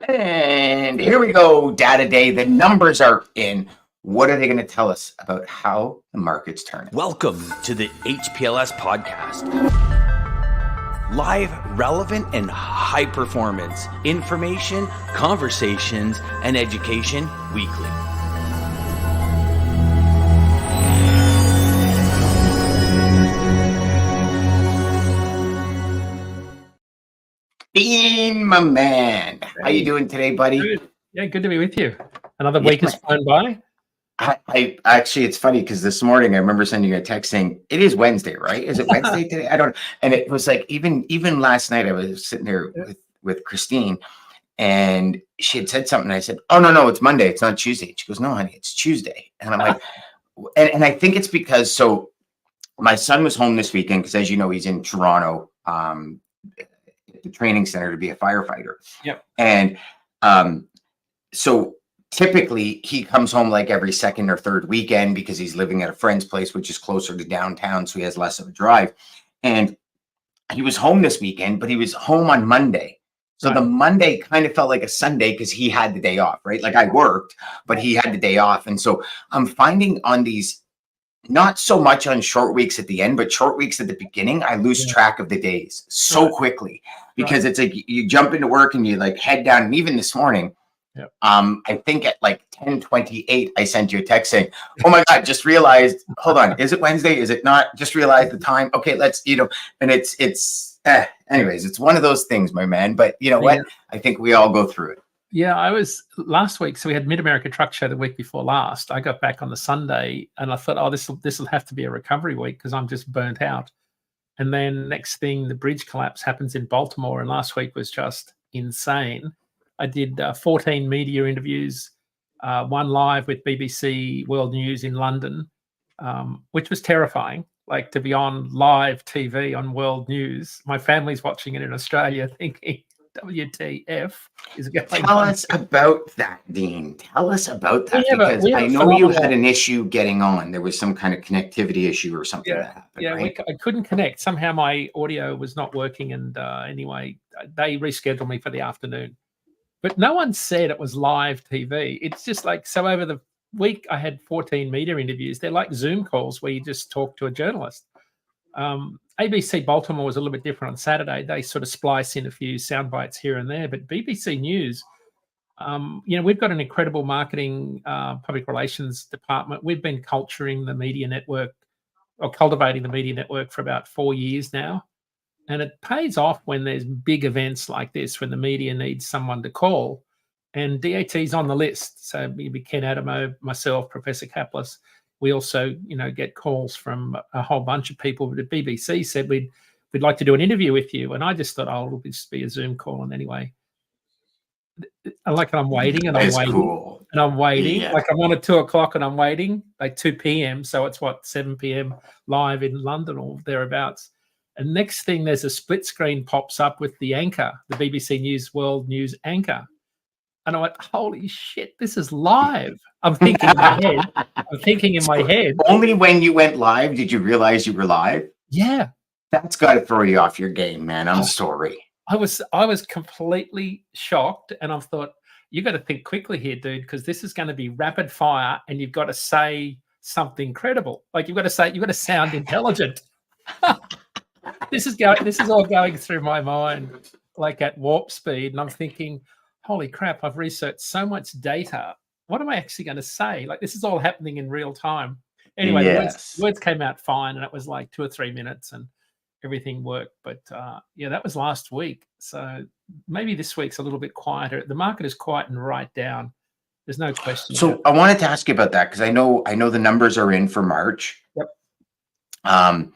And here we go, data day. The numbers are in. What are they going to tell us about how the market's turning? Welcome to the HPLS podcast. Live, relevant, and high performance information, conversations, and education weekly. Dean, my man. How you doing today, buddy? Good. Yeah, good to be with you. Another week has flown by. I actually, it's funny because this morning I remember sending you a text saying it is Wednesday, right? Is it Wednesday today? I don't know. And it was like even last night I was sitting there with Christine, and she had said something. And I said, "Oh no, it's Monday. It's not Tuesday." She goes, "No, honey, it's Tuesday." And I'm like, and I think it's because my son was home this weekend because, as you know, he's in Toronto, the training center to be a firefighter. Yep. And so typically he comes home like every second or third weekend because he's living at a friend's place, which is closer to downtown. So he has less of a drive. And he was home this weekend, but he was home on Monday. So the Monday kind of felt like a Sunday because he had the day off, right? Like I worked, but he had the day off. And so I'm finding on these, not so much on short weeks at the end, but short weeks at the beginning, I lose track of the days so quickly because it's like you jump into work and you like head down. And even this morning, I think at like 10:28, I sent you a text saying, "Oh my God, just realized, hold on, is it Wednesday? Is it not? Just realized the time. Okay, let's, and anyways, it's one of those things, my man. But you know what? I think we all go through it. Yeah, I was last week. So we had Mid-America Truck Show the week before last. I got back on the Sunday and I thought, this will have to be a recovery week because I'm just burnt out. And then next thing, the bridge collapse happens in Baltimore. And last week was just insane. I did 14 media interviews, one live with BBC World News in London, which was terrifying. Like to be on live TV on World News. My family's watching it in Australia thinking, WTF is going on. Tell us about that, Dean. Tell us about that because I know you had an issue getting on. There was some kind of connectivity issue or something that happened. Yeah, right? I couldn't connect. Somehow my audio was not working, and anyway, they rescheduled me for the afternoon. But no one said it was live TV. It's just like, so over the week I had 14 media interviews. They're like Zoom calls where you just talk to a journalist. ABC Baltimore was a little bit different on Saturday. They sort of splice in a few sound bites here and there, but BBC News, we've got an incredible marketing public relations department. We've been culturing the media network or cultivating the media network for about 4 years now. And it pays off when there's big events like this, when the media needs someone to call. And DAT's on the list. So maybe Ken Adamo, myself, Professor Kaplis. We also, get calls from a whole bunch of people. The BBC said we'd like to do an interview with you, and I just thought, it'll just be a Zoom call. And anyway, I'm waiting, and I'm waiting, cool. and I'm waiting. Yeah. Like I'm on at 2:00, and I'm waiting, like 2 p.m. So it's 7 p.m. live in London or thereabouts. And next thing, there's a split screen pops up with the anchor, the BBC News World News anchor. And I went, holy shit, this is live. I'm thinking in my head. Only when you went live did you realize you were live? Yeah. That's got to throw you off your game, man. I'm sorry. I was completely shocked. And I thought, you got to think quickly here, dude, because this is going to be rapid fire and you've got to say something credible. Like you've got to sound intelligent. This is all going through my mind like at warp speed. And I'm thinking, holy crap, I've researched so much data. What am I actually going to say? Like, this is all happening in real time. Anyway, the words came out fine, and it was like 2 or 3 minutes, and everything worked. But, that was last week. So maybe this week's a little bit quieter. The market is quieting right down. There's no question. So I wanted to ask you about that because I know the numbers are in for March. Yep.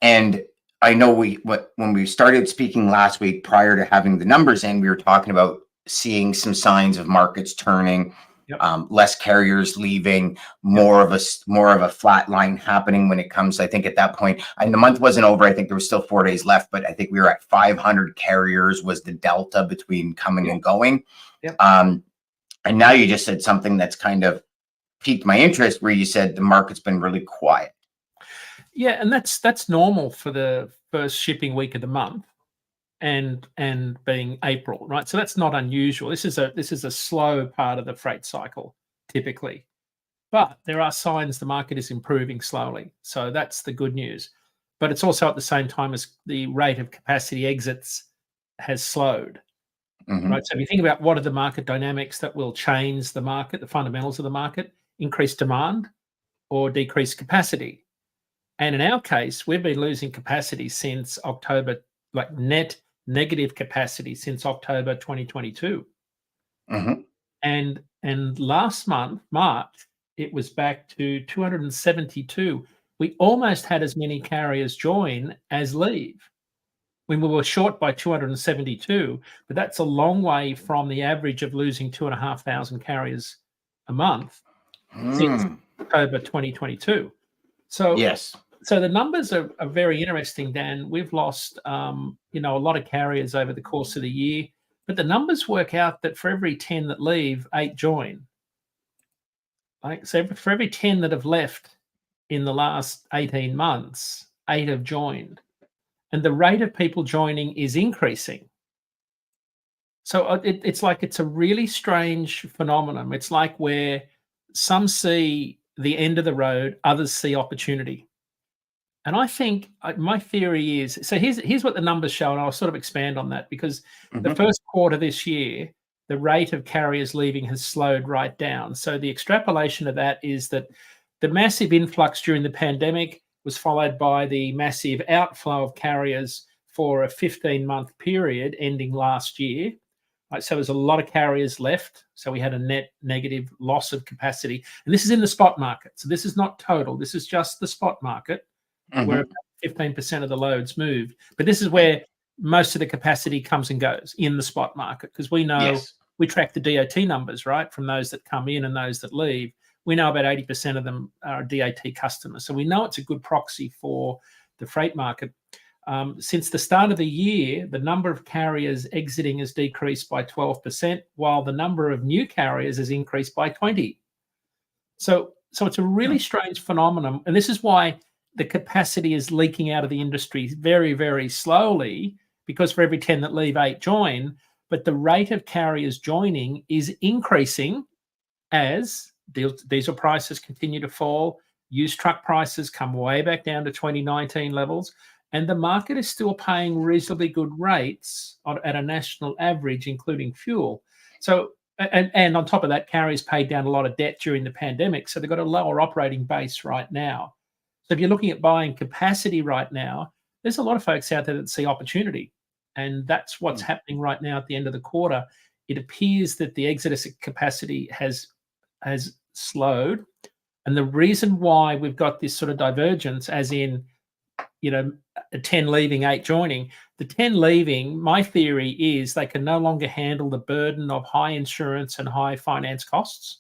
And I know when we started speaking last week prior to having the numbers in, we were talking about seeing some signs of markets turning, less carriers leaving, more of a flat line happening when it comes. I think at that point, and the month wasn't over. I think there was still 4 days left, but I think we were at 500 carriers was the delta between coming and going. Yep. And now you just said something that's kind of piqued my interest, where you said the market's been really quiet. Yeah, and that's normal for the first shipping week of the month. and being April, right? So that's not unusual. This is a slow part of the freight cycle typically, but there are signs the market is improving slowly. So that's the good news. But it's also at the same time as the rate of capacity exits has slowed, right? So if you think about what are the market dynamics that will change the market, the fundamentals of the market, increased demand or decreased capacity. And in our case, we've been losing capacity since October, like net negative capacity since October 2022. And last month, March, it was back to 272. We almost had as many carriers join as leave. When we were short by 272, but that's a long way from the average of losing 2,500 carriers a month since October 2022. So yes. So the numbers are very interesting, Dan. We've lost, a lot of carriers over the course of the year, but the numbers work out that for every 10 that leave, 8 join. So for every 10 that have left in the last 18 months, 8 have joined. And the rate of people joining is increasing. So it's a really strange phenomenon. It's like where some see the end of the road, others see opportunity. And I think my theory is, so here's what the numbers show, and I'll sort of expand on that, because the first quarter this year, the rate of carriers leaving has slowed right down. So the extrapolation of that is that the massive influx during the pandemic was followed by the massive outflow of carriers for a 15-month period ending last year. Right, so there's a lot of carriers left. So we had a net negative loss of capacity. And this is in the spot market. So this is not total. This is just the spot market, where about 15% of the loads moved. But this is where most of the capacity comes and goes, in the spot market, because we know we track the DOT numbers, right, from those that come in and those that leave. We know about 80% of them are DOT customers. So we know it's a good proxy for the freight market. Since the start of the year, the number of carriers exiting has decreased by 12%, while the number of new carriers has increased by 20%. So it's a really strange phenomenon. And this is why the capacity is leaking out of the industry very, very slowly, because for every 10 that leave, 8 join. But the rate of carriers joining is increasing as diesel prices continue to fall, used truck prices come way back down to 2019 levels, and the market is still paying reasonably good rates at a national average, including fuel. So, and on top of that, carriers paid down a lot of debt during the pandemic, so they've got a lower operating base right now. So if you're looking at buying capacity right now, there's a lot of folks out there that see opportunity. And that's what's happening right now at the end of the quarter. It appears that the exodus capacity has slowed. And the reason why we've got this sort of divergence, as in, 10 leaving, 8 joining, the 10 leaving, my theory is they can no longer handle the burden of high insurance and high finance costs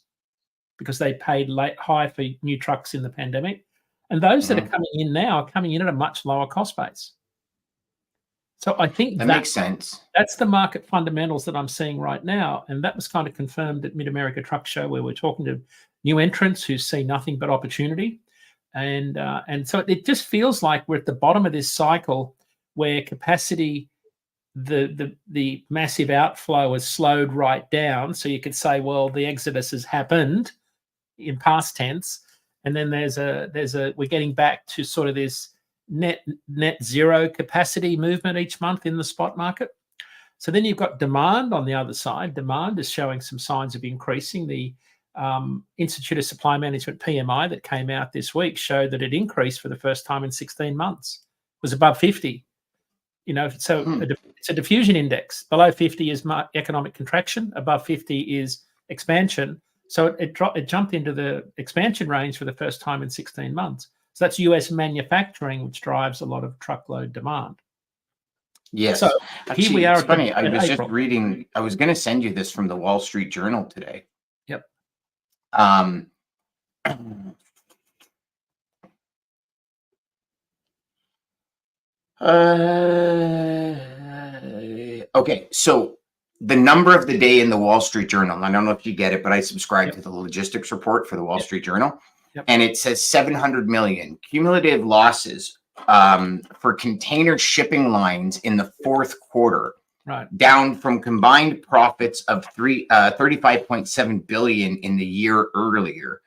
because they paid high for new trucks in the pandemic. And those that are coming in now are coming in at a much lower cost base. So I think that makes sense. That's the market fundamentals that I'm seeing right now. And that was kind of confirmed at Mid-America Truck Show, where we're talking to new entrants who see nothing but opportunity. And so it just feels like we're at the bottom of this cycle where capacity, the massive outflow has slowed right down. So you could say, well, the exodus has happened in past tense. And then we're getting back to sort of this net zero capacity movement each month in the spot market. So then you've got demand on the other side. Demand is showing some signs of increasing. The Institute of Supply Management PMI that came out this week showed that it increased for the first time in 16 months. It was above 50. It's a diffusion index. Below 50 is economic contraction. Above 50 is expansion. So it jumped into the expansion range for the first time in 16 months. So that's US manufacturing, which drives a lot of truckload demand. Yes. So actually, here we are. It's funny. I was just reading. I was going to send you this from the Wall Street Journal today. Yep. Okay. So the number of the day in the Wall Street Journal, I don't know if you get it, but I subscribe to the logistics report for the Wall Street Journal. And it says 700 million cumulative losses for container shipping lines in the fourth quarter, Right. down from combined profits of 35.7 billion in the year earlier.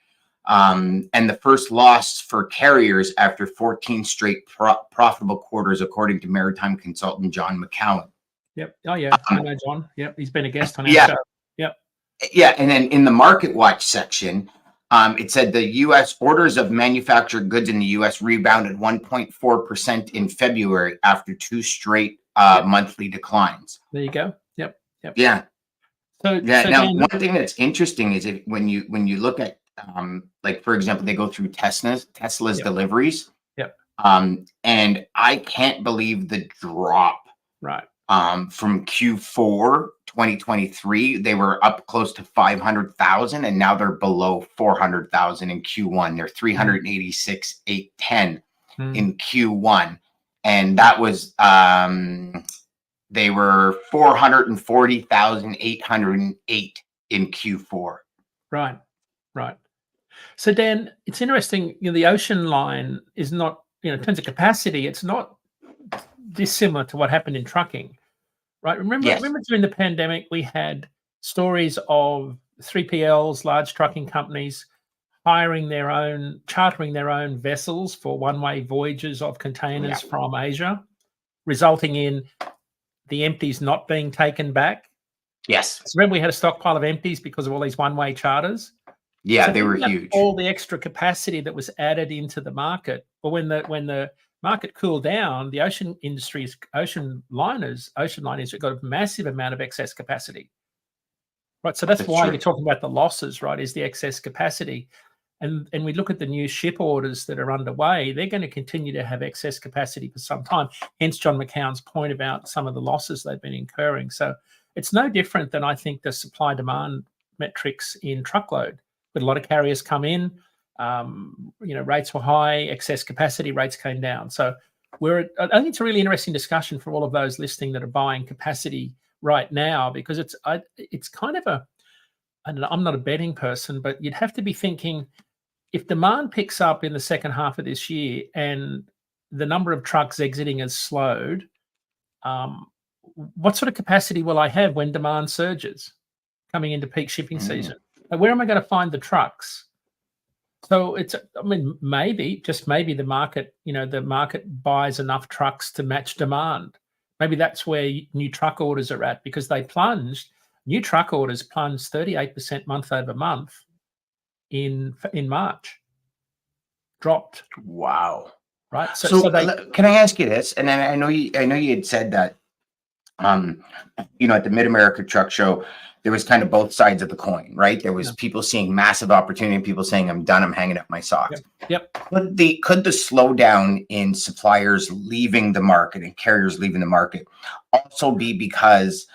And the first loss for carriers after 14 straight profitable quarters, according to maritime consultant John McCowan. Yep. Oh yeah, I know John. Yep, he's been a guest on our Yeah. show. Yep. Yeah, and then in the Market Watch section, it said the U.S. orders of manufactured goods in the U.S. rebounded 1.4% in February after 2 straight monthly declines. There you go. Yep. Yep. Yeah. So Yeah. so Now, Dan, one thing that's interesting is when you look at like, for example, they go through Tesla's Yep. deliveries. Yep. And I can't believe the drop. Right. From Q4 2023, they were up close to 500,000, and now they're below 400,000 in Q1. They're 386,810 in Q1, and that was they were 440,808 in Q4. Right. Right. So Dan, it's interesting. The ocean line is not, in terms of capacity, it's not dissimilar to what happened in trucking. Right. Remember during the pandemic, we had stories of 3PLs, large trucking companies, chartering their own vessels for one-way voyages of containers from Asia, resulting in the empties not being taken back. Yes. So remember, we had a stockpile of empties because of all these one-way charters. Yeah, So they were think about huge. all the extra capacity that was added into the market. But when the market cooled down, the ocean liners have got a massive amount of excess capacity. Right. So that's why true. you're talking about the losses, right? Is the excess capacity. And we look at the new ship orders that are underway, they're going to continue to have excess capacity for some time. Hence John McCown's point about some of the losses they've been incurring. So it's no different than, I think, the supply demand metrics in truckload. But a lot of carriers come in, rates were high, excess capacity, rates came down. So I think it's a really interesting discussion for all of those listening that are buying capacity right now, because it's kind of I'm not a betting person, but you'd have to be thinking, if demand picks up in the second half of this year and the number of trucks exiting has slowed, what sort of capacity will I have when demand surges coming into peak shipping season? Where am I going to find the trucks? So maybe, just maybe the market buys enough trucks to match demand. Maybe that's where new truck orders are at, because new truck orders plunged 38% month over month in March. Dropped. Wow. Right. So can I ask you this? And then I know you had said that, at the Mid-America Truck Show, there was kind of both sides of the coin, right? There was people seeing massive opportunity and people saying, I'm done, I'm hanging up my socks. Yep. Could the slowdown in suppliers leaving the market and carriers leaving the market also be because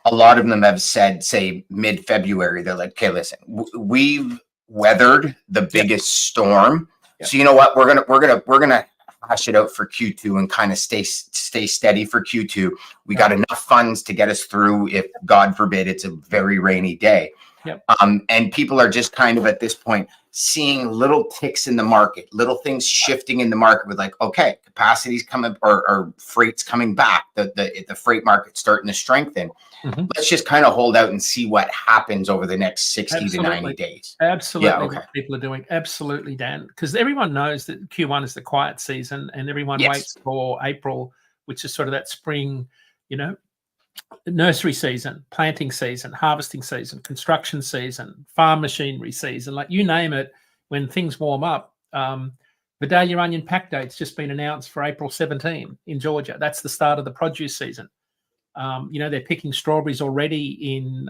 a lot of them have said, say, mid-February, they're like, okay, listen, we've weathered the biggest storm. So you know what? We're gonna hash it out for Q2 and kind of stay steady for Q2. We got enough funds to get us through if, God forbid, it's a very rainy day. And people are just kind of at this point seeing little ticks in the market, little things shifting in the market with like, okay, capacity's coming or freight's coming back. The freight market's starting to strengthen. Let's just kind of hold out and see what happens over the next 60 to 90 days. Absolutely. What people are doing. Absolutely, Dan. Because everyone knows that Q1 is the quiet season, and everyone waits for April, which is sort of that spring, nursery season, planting season, harvesting season, construction season, farm machinery season, like you name it. When things warm up, Vidalia onion pack date's just been announced for April 17 in Georgia. That's the start of the produce season. They're picking strawberries already in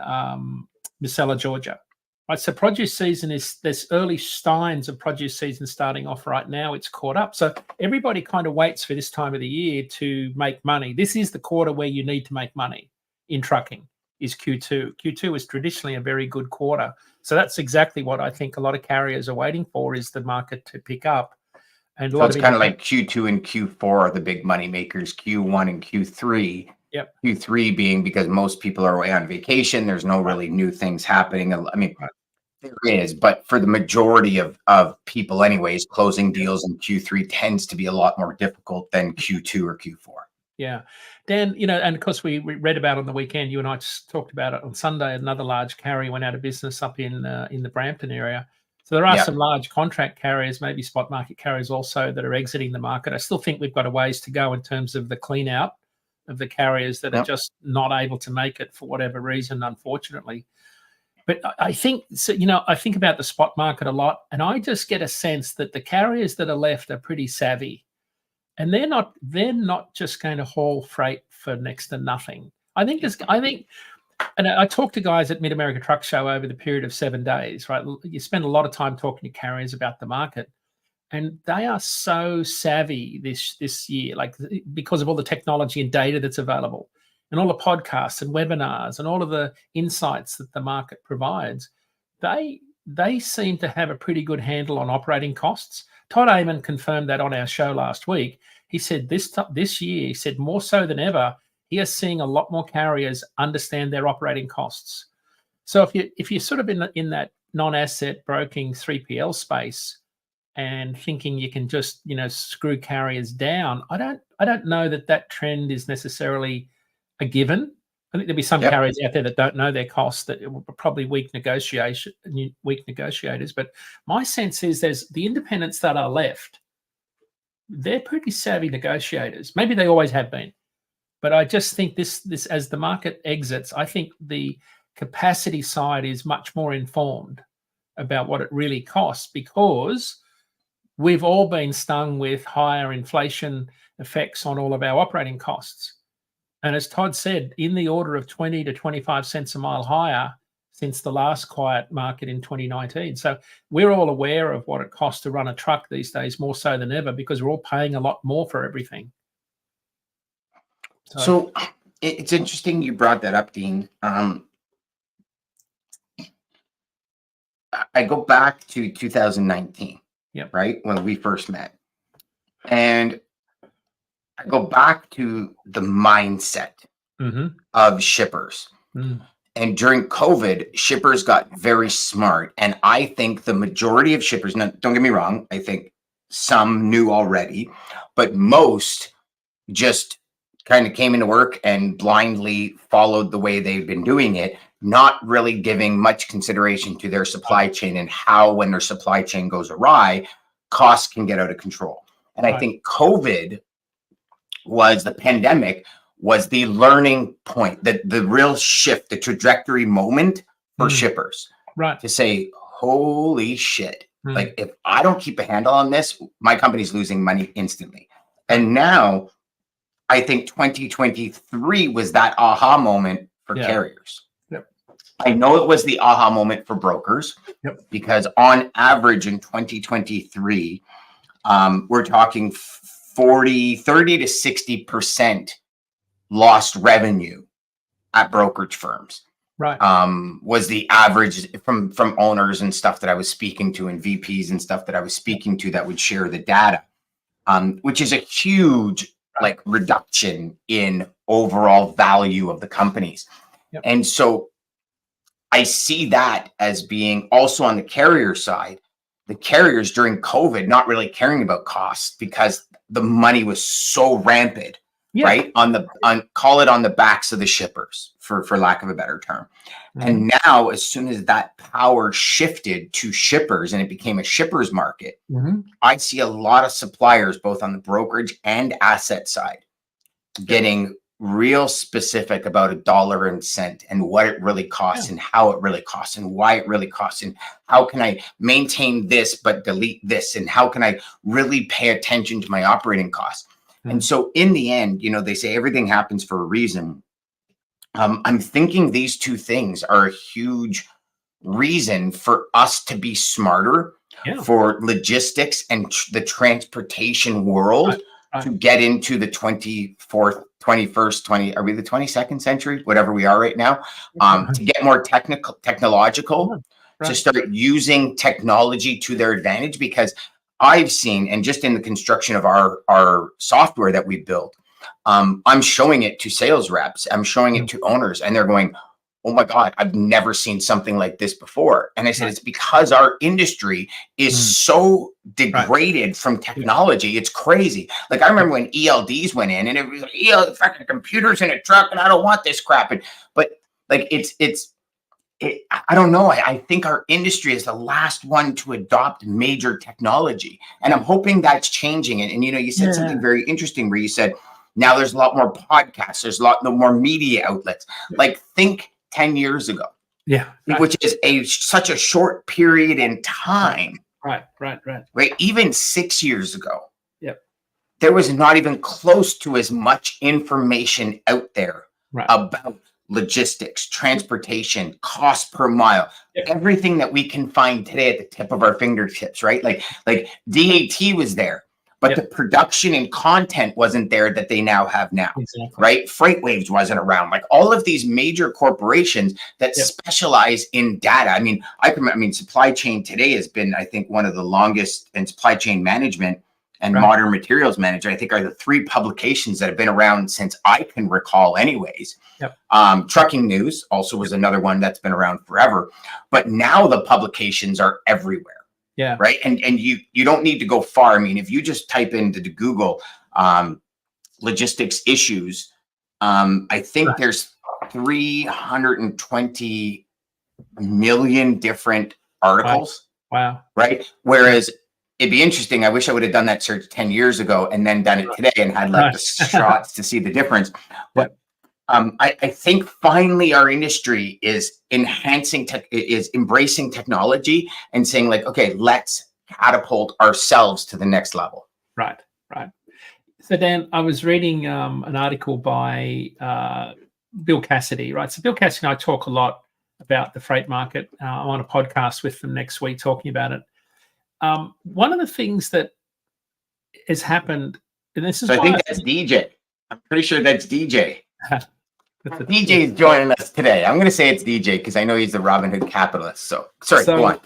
Miscela, Georgia. Right, so produce season there's early signs of produce season starting off right now. It's caught up. So everybody kind of waits for this time of the year to make money. This is the quarter where you need to make money in trucking, is Q2. Q2 is traditionally a very good quarter. So that's exactly what I think a lot of carriers are waiting for, is the market to pick up. And so it's kind of like Q2 and Q4 are the big money makers, Q1 and Q3. Q3 being because most people are away on vacation. There's no really new things happening. There is, but for the majority of people anyways, closing deals in Q3 tends to be a lot more difficult than Q2 or Q4. Yeah. Dan, and of course we read about it on the weekend. You and I just talked about it on Sunday. Another large carrier went out of business up in the Brampton area. So there are some large contract carriers, maybe spot market carriers also, that are exiting the market. I still think we've got a ways to go in terms of the clean out of the carriers that are just not able to make it for whatever reason, unfortunately. But I think, so, I think about the spot market a lot, and I just get a sense that the carriers that are left are pretty savvy. And they're not just going to haul freight for next to nothing. And I talked to guys at Mid-America Truck Show over the period of 7 days, right? You spend a lot of time talking to carriers about the market, and they are so savvy this year, like because of all the technology and data that's available, and all the podcasts and webinars and all of the insights that the market provides. They seem to have a pretty good handle on operating costs. Todd Amon confirmed that on our show last week. He said this year, he said more so than ever, he is seeing a lot more carriers understand their operating costs. So if you're sort of in that non-asset broking 3PL space and thinking you can just screw carriers down, I don't know that trend is necessarily a given. I think there'll be some carriers out there that don't know their costs, that will probably weak negotiators. But my sense is there's the independents that are left. They're pretty savvy negotiators. Maybe they always have been, but I just think this as the market exits, I think the capacity side is much more informed about what it really costs, because we've all been stung with higher inflation effects on all of our operating costs. And as Todd said, in the order of 20 to 25 cents a mile higher since the last quiet market in 2019. So we're all aware of what it costs to run a truck these days, more so than ever, because we're all paying a lot more for everything. So it's interesting you brought that up, Dean. I go back to 2019, right, when we first met. And I go back to the mindset of shippers. And during COVID, shippers got very smart. And I think the majority of shippers, now, don't get me wrong, I think some knew already, but most just kind of came into work and blindly followed the way they've been doing it, not really giving much consideration to their supply chain and how, when their supply chain goes awry, costs can get out of control. And I think COVID the pandemic was the learning point, the real shift, the trajectory moment for shippers, to say, holy shit, like if I don't keep a handle on this, my company's losing money instantly. And now I think 2023 was that aha moment for carriers. I know it was the aha moment for brokers, because on average in 2023, we're talking 30 to 60% lost revenue at brokerage firms. Was the average from owners and stuff that I was speaking to, and VPs and stuff that I was speaking to that would share the data, which is a huge reduction in overall value of the companies. And so I see that as being also on the carrier side, the carriers during COVID not really caring about costs because the money was so rampant, right? Call it on the backs of the shippers, for lack of a better term. And now, as soon as that power shifted to shippers and it became a shippers market, I see a lot of suppliers, both on the brokerage and asset side, getting real specific about a dollar and cent and what it really costs and how it really costs and why it really costs and how can I maintain this but delete this and how can I really pay attention to my operating costs. And so in the end, they say everything happens for a reason. I'm thinking these two things are a huge reason for us to be smarter for logistics and the transportation world to get into the 24th, 21st, are we the 22nd century? Whatever we are right now, to get more technological, to start using technology to their advantage, because I've seen, and just in the construction of our software that we built, I'm showing it to sales reps, I'm showing it to owners, and they're going, oh my God, I've never seen something like this before. And I said, it's because our industry is so degraded from technology. It's crazy. Like I remember when ELDs went in and it was like, fucking computers in a truck and I don't want this crap. But like, I don't know. I think our industry is the last one to adopt major technology. And I'm hoping that's changing. And you know, you said something very interesting where you said, now there's a lot more podcasts. There's a lot more media outlets. Like think 10 years ago. Yeah. Right. Which is such a short period in time. Right. Even 6 years ago. Yep. There was not even close to as much information out there about logistics, transportation, cost per mile, everything that we can find today at the tip of our fingertips, right? Like DAT was there, but the production and content wasn't there that they now have now, right? FreightWaves wasn't around. Like all of these major corporations that specialize in data. I mean, supply chain today has been, I think, one of the longest, and supply chain management and modern materials management, I think, are the three publications that have been around since I can recall anyways. Trucking News also was another one that's been around forever, but now the publications are everywhere. Right. And you don't need to go far. I mean, if you just type into the Google logistics issues, I think there's 320 million different articles. Wow. Right. Whereas it'd be interesting. I wish I would have done that search 10 years ago and then done it today and had like the shots to see the difference. But I think finally our industry is embracing technology and saying like, okay, let's catapult ourselves to the next level. Right. So Dan, I was reading an article by Bill Cassidy, right? So Bill Cassidy and I talk a lot about the freight market. I'm on a podcast with them next week talking about it. One of the things that has happened, and this is I think that's DJ. I'm pretty sure that's DJ. DJ is joining us today. I'm going to say it's DJ because I know he's the Robin Hood capitalist. So, go on.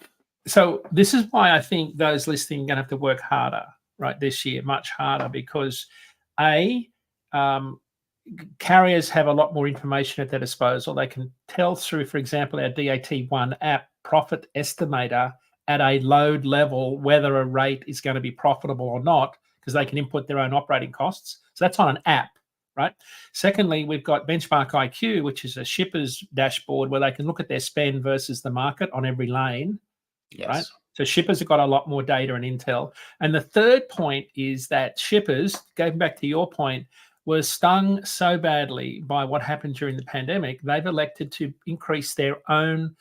So this is why I think those listening are going to have to work harder, right, this year, much harder, because carriers have a lot more information at their disposal. They can tell through, for example, our DAT1 app profit estimator at a load level whether a rate is going to be profitable or not, because they can input their own operating costs. So that's on an app. Right. Secondly, we've got Benchmark IQ, which is a shipper's dashboard where they can look at their spend versus the market on every lane. Right. So shippers have got a lot more data and intel. And the third point is that shippers, going back to your point, were stung so badly by what happened during the pandemic, they've elected to increase their own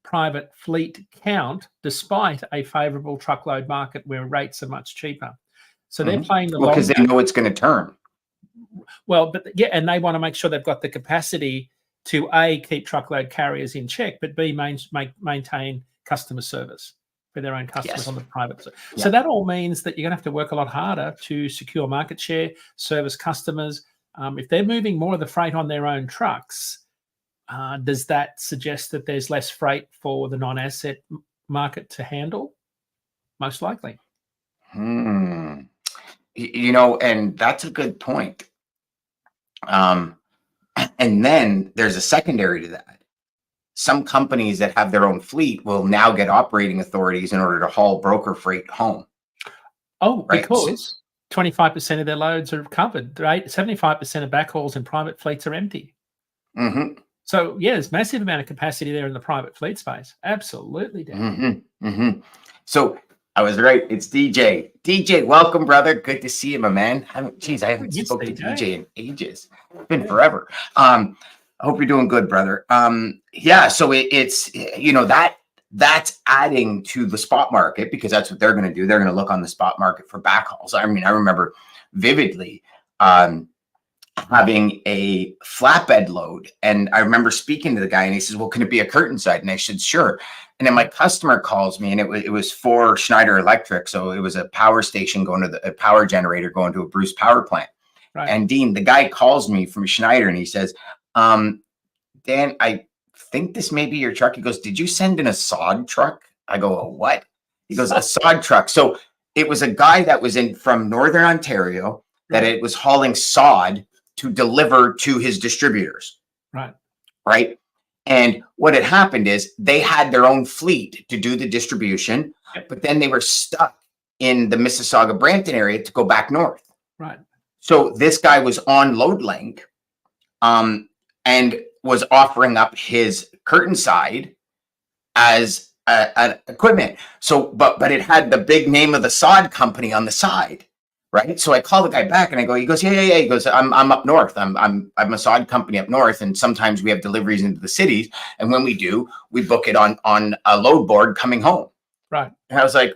private fleet count despite a favorable truckload market where rates are much cheaper. So they're playing the long game. Because they know it's going to turn. Well, but and they want to make sure they've got the capacity to A, keep truckload carriers in check, but B, maintain customer service for their own customers on the private side. So that all means that you're going to have to work a lot harder to secure market share, service customers. If they're moving more of the freight on their own trucks, does that suggest that there's less freight for the non-asset market to handle? Most likely. You know, and that's a good point. And then there's a secondary to that. Some companies that have their own fleet will now get operating authorities in order to haul broker freight home. Oh, right? Because 25% of their loads are covered, right? 75% of backhauls in private fleets are empty. So, yeah, there's massive amount of capacity there in the private fleet space. Absolutely, Dan. So I was right. It's DJ. DJ, welcome, brother. Good to see you, my man. I haven't spoken to DJ in ages. It's been forever. I hope you're doing good, brother. So it's you know, that's adding to the spot market because that's what they're going to do. They're going to look on the spot market for backhauls. I mean, I remember vividly having a flatbed load, and I remember speaking to the guy, and he says, "Well, can it be a curtain side?" And I said, "Sure." And then my customer calls me, and it was for Schneider Electric, so it was a power station going to a power generator going to a Bruce power plant. Right. And Dean, the guy calls me from Schneider, and he says, "Dan, I think this may be your truck." He goes, "Did you send in a sod truck?" I go, "A what?" He goes, "A sod truck." So it was a guy that was from Northern Ontario that it was hauling sod to deliver to his distributors. Right. And what had happened is they had their own fleet to do the distribution, but then they were stuck in the Mississauga Brampton area to go back north. Right. So this guy was on LoadLink, and was offering up his curtain side as an equipment. So, but it had the big name of the sod company on the side, right? So I call the guy back and I go, he goes, yeah. He goes, I'm up north. I'm a sod company up north, and sometimes we have deliveries into the cities, and when we do, we book it on a load board coming home. Right. And I was like,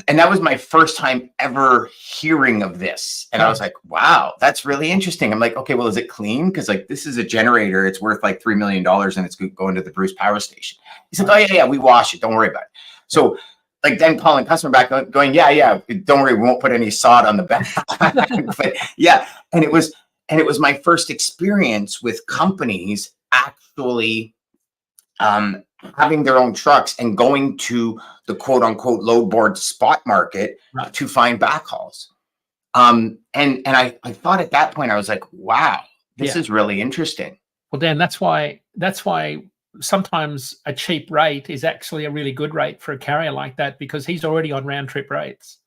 and that was my first time ever hearing of this. And I was like, wow, that's really interesting. I'm like, okay, well, is it clean? Because like, this is a generator. It's worth like $3 million and it's going to the Bruce Power Station. He's like, oh yeah, we wash it. Don't worry about it. So like then calling customer back going, yeah, don't worry. We won't put any sod on the back. But yeah. And it was my first experience with companies actually, having their own trucks and going to the quote unquote load board spot market to find backhauls. And I thought at that point, I was like, wow, this is really interesting. Well, Dan, that's why sometimes a cheap rate is actually a really good rate for a carrier like that, because he's already on round trip rates.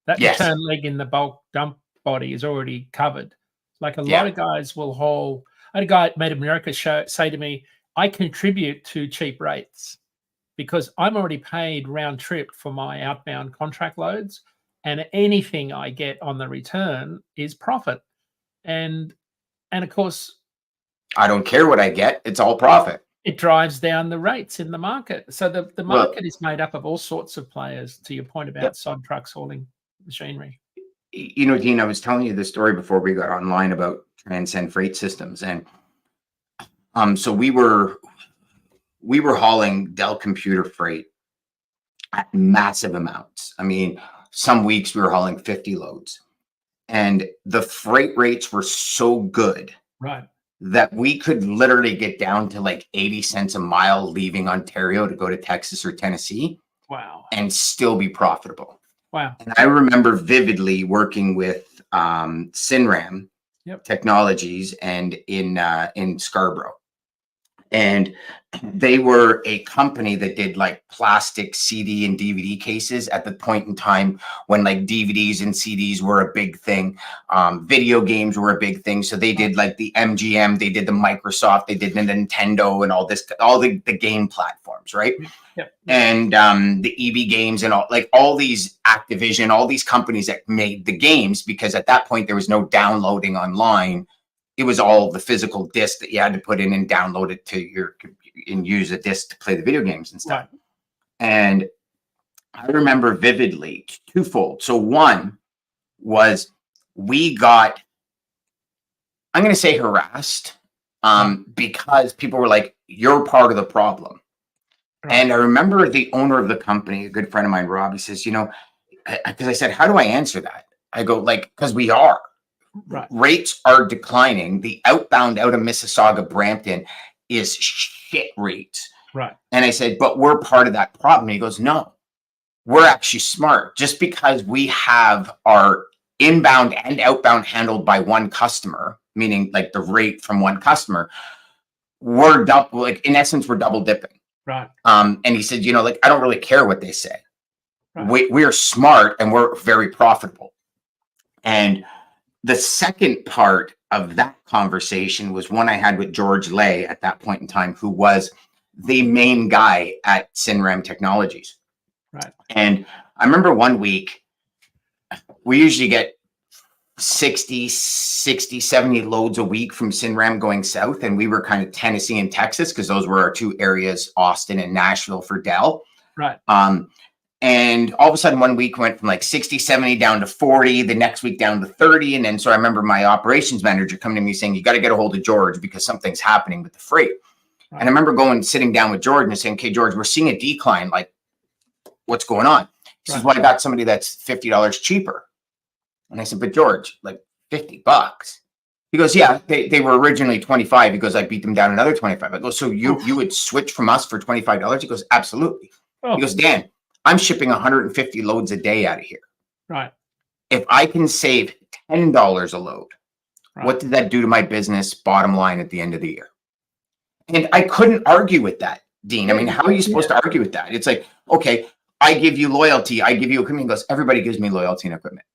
That return leg in the bulk dump body is already covered. Like a lot of guys will haul. I had a guy at Made in America say to me, I contribute to cheap rates because I'm already paid round trip for my outbound contract loads, and anything I get on the return is profit. And of course, I don't care what I get. It's all profit. It drives down the rates in the market. So the market is made up of all sorts of players, to your point about sod trucks hauling machinery. You know, Dean, I was telling you the story before we got online about Transcend Freight Systems, and so we were hauling Dell computer freight at massive amounts. I mean, some weeks we were hauling 50 loads, and the freight rates were so good, right, that we could literally get down to like 80 cents a mile leaving Ontario to go to Texas or Tennessee. Wow. And still be profitable. Wow. And I remember vividly working with Cinram Technologies and in Scarborough. And they were a company that did like plastic CD and DVD cases at the point in time when like DVDs and CDs were a big thing. Video games were a big thing. So they did like the MGM, they did the Microsoft, they did the Nintendo and all the game platforms, right? Yep. And the EB Games and all these Activision, all these companies that made the games, because at that point there was no downloading online. It was all the physical disc that you had to put in and download it to your and use a disc to play the video games and stuff. Right. And I remember vividly twofold. So one was we got, I'm going to say harassed, because people were like, you're part of the problem. Right. And I remember the owner of the company, a good friend of mine, Rob, he says, you know, because I said, how do I answer that? I go, like, because we are. Right. Rates are declining. The outbound out of Mississauga Brampton is shit rates. Right. And I said, but we're part of that problem. And he goes, no, we're actually smart. Just because we have our inbound and outbound handled by one customer, meaning like the rate from one customer, we're double, like in essence, we're double dipping. Right. And he said, you know, like, I don't really care what they say. Right. We're smart and we're very profitable. And the second part of that conversation was one I had with George Lay at that point in time, who was the main guy at Cinram Technologies. Right. And I remember one week, we usually get 60, 70 loads a week from Cinram going south. And we were kind of Tennessee and Texas, because those were our two areas, Austin and Nashville for Dell. Right. And all of a sudden one week went from like 60, 70 down to 40, the next week down to 30. And then, so I remember my operations manager coming to me saying, you got to get a hold of George because something's happening with the freight. Right. And I remember sitting down with George and saying, okay, George, we're seeing a decline. Like, what's going on? He says, well, I got somebody that's $50 cheaper. And I said, but George, like $50. He goes, yeah, they were originally 25. He goes, I beat them down another 25. I go, so you would switch from us for $25? He goes, absolutely. Oh. He goes, Dan, I'm shipping 150 loads a day out of here. Right. If I can save $10 a load, what did that do to my business bottom line at the end of the year? And I couldn't argue with that, Dean. I mean, how are you supposed to argue with that? It's like, okay, I give you loyalty, I give you equipment. He goes, everybody gives me loyalty and equipment.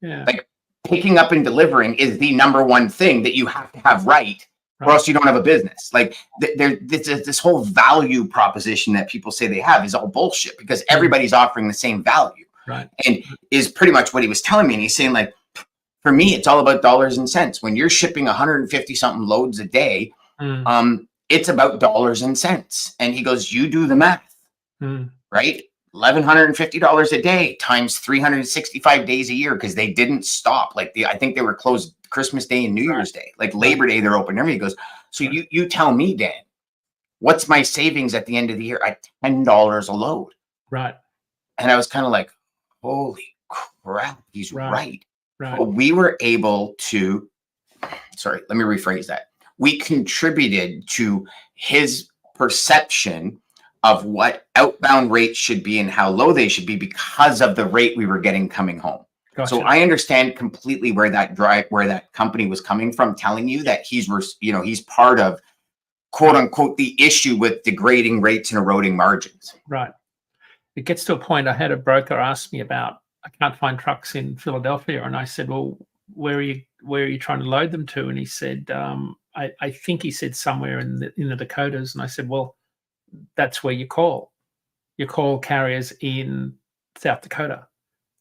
Yeah. Like picking up and delivering is the number one thing that you have to have right, or else you don't have a business. Like this whole value proposition that people say they have is all bullshit, because everybody's offering the same value. Right. And is pretty much what he was telling me. And he's saying, like, for me, it's all about dollars and cents. When you're shipping 150 something loads a day, it's about dollars and cents. And he goes, you do the math, right? $1,150 a day times 365 days a year, because they didn't stop. Like I think they were closed Christmas Day and New Year's Day. Like Labor Day, they're open. Everything goes. So you tell me, Dan, what's my savings at the end of the year at $10 a load? Right. And I was kind of like, holy crap, he's right. Right. But we were able to, sorry, let me rephrase that. We contributed to his perception of what outbound rates should be and how low they should be because of the rate we were getting coming home. Gotcha. So I understand completely where that company was coming from, telling you that he's part of, quote unquote, the issue with degrading rates and eroding margins. Right. It gets to a point. I had a broker ask me about, I can't find trucks in Philadelphia, and I said, well, where are you trying to load them to? And he said, I think he said somewhere in the Dakotas. And I said, well, that's where you call. You call carriers in South Dakota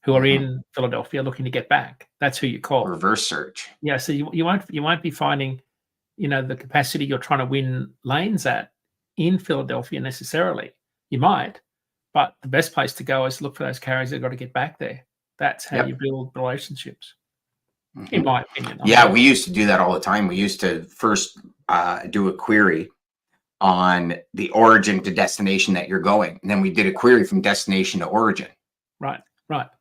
who are in Philadelphia looking to get back. That's who you call. Reverse search. Yeah. So you won't be finding, the capacity you're trying to win lanes at in Philadelphia necessarily. You might, but the best place to go is look for those carriers that got to get back there. That's how you build relationships, in my opinion. Yeah, we used to do that all the time. We used to first do a query on the origin to destination that you're going. And then we did a query from destination to origin. Right.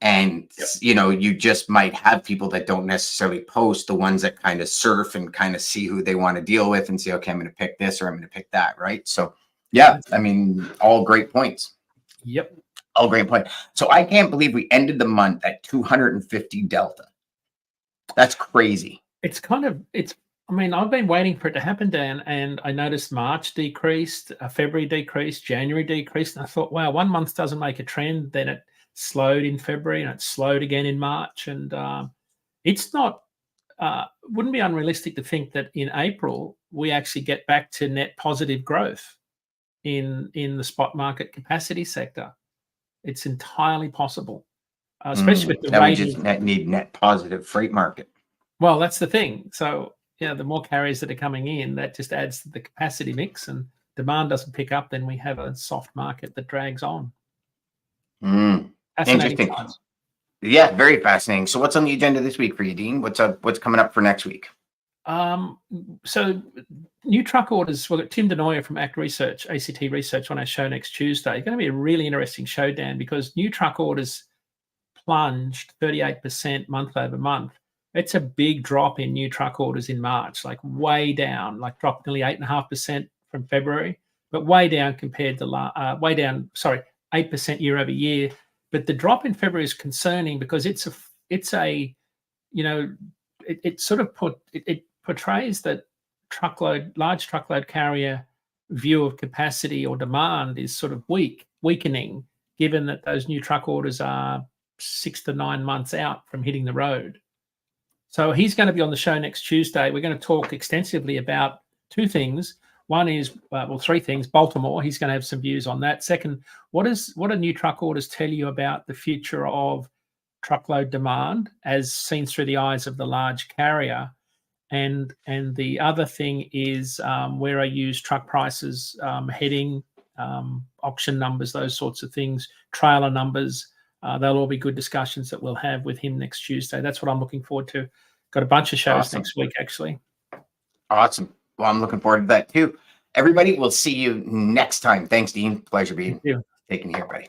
And, you just might have people that don't necessarily post, the ones that kind of surf and kind of see who they want to deal with and say, okay, I'm going to pick this or I'm going to pick that. Right. So, yeah, I mean, all great points. Yep. All great point. So I can't believe we ended the month at 250 delta. That's crazy. I mean, I've been waiting for it to happen, Dan, and I noticed March decreased, February decreased, January decreased, and I thought, wow, 1 month doesn't make a trend. Then it slowed in February, and it slowed again in March, and it's not. Wouldn't be unrealistic to think that in April we actually get back to net positive growth in the spot market capacity sector. It's entirely possible, especially with the we just need net positive freight market. Well, that's the thing. So, the more carriers that are coming in, that just adds to the capacity mix, and demand doesn't pick up, then we have a soft market that drags on. Interesting. Times. Yeah, very fascinating. So what's on the agenda this week for you, Dean? What's coming up for next week? So new truck orders. We've got Tim Denoyer from ACT Research on our show next Tuesday. It's going to be a really interesting show, Dan, because new truck orders plunged 38% month over month. It's a big drop in new truck orders in March, like way down, like dropped nearly 8.5% from February, but way down compared to 8% year over year. But the drop in February is concerning because it portrays that large truckload carrier view of capacity or demand is sort of weakening, given that those new truck orders are 6 to 9 months out from hitting the road. So he's going to be on the show next Tuesday. We're going to talk extensively about two things. One is, three things. Baltimore, he's going to have some views on that. Second, what do new truck orders tell you about the future of truckload demand as seen through the eyes of the large carrier? And the other thing is where are used truck prices heading, auction numbers, those sorts of things, trailer numbers. They'll all be good discussions that we'll have with him next Tuesday. That's what I'm looking forward to. Got a bunch of shows next week, actually. Awesome. Well, I'm looking forward to that too. Everybody, we'll see you next time. Thanks, Dean. Pleasure being taken here, buddy.